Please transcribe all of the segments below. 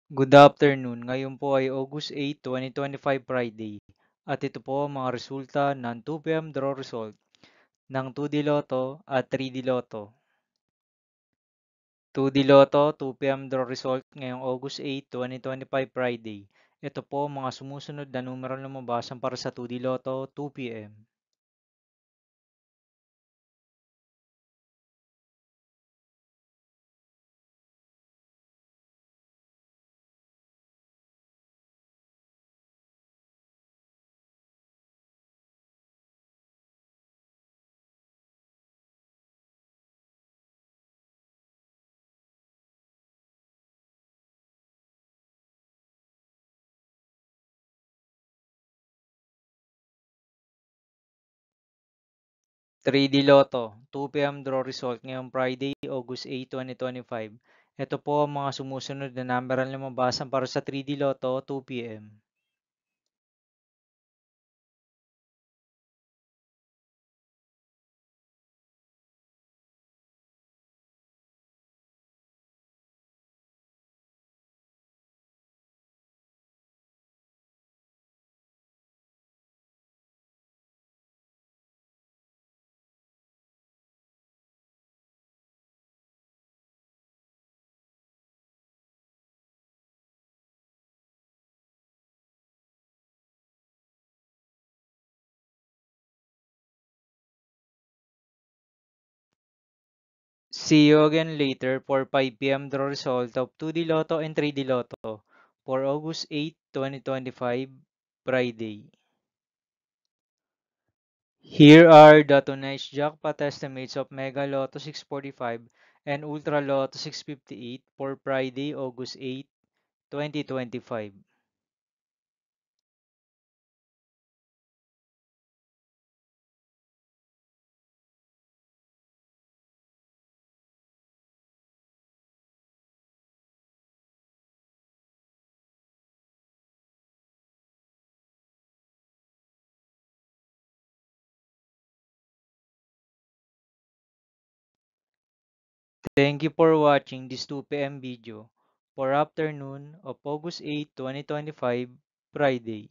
Good afternoon. Ngayon po ay August 8, 2025 Friday. At ito po ang mga resulta ng 2 PM draw result ng 2D Lotto at 3D Lotto. 2D Lotto 2 PM draw result ngayong August 8, 2025 Friday. Ito po ang mga sumusunod na numero na lumabasan para sa 2D Lotto 2 PM. 3D Lotto 2 PM draw result ngayong Friday, August 8, 2025. Ito po ang mga sumusunod na numero na lumabasan para sa 3D Lotto 2 PM. See you again later for 5 PM draw result of 2D Lotto and 3D Lotto for August 8, 2025, Friday. Here are the tonight's jackpot estimates of Mega Lotto 645 and Ultra Lotto 658 for Friday, August 8, 2025. Thank you for watching this 2 PM video for afternoon of August 8, 2025, Friday.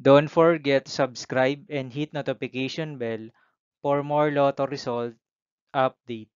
Don't forget to subscribe and hit notification bell for more Lotto result update.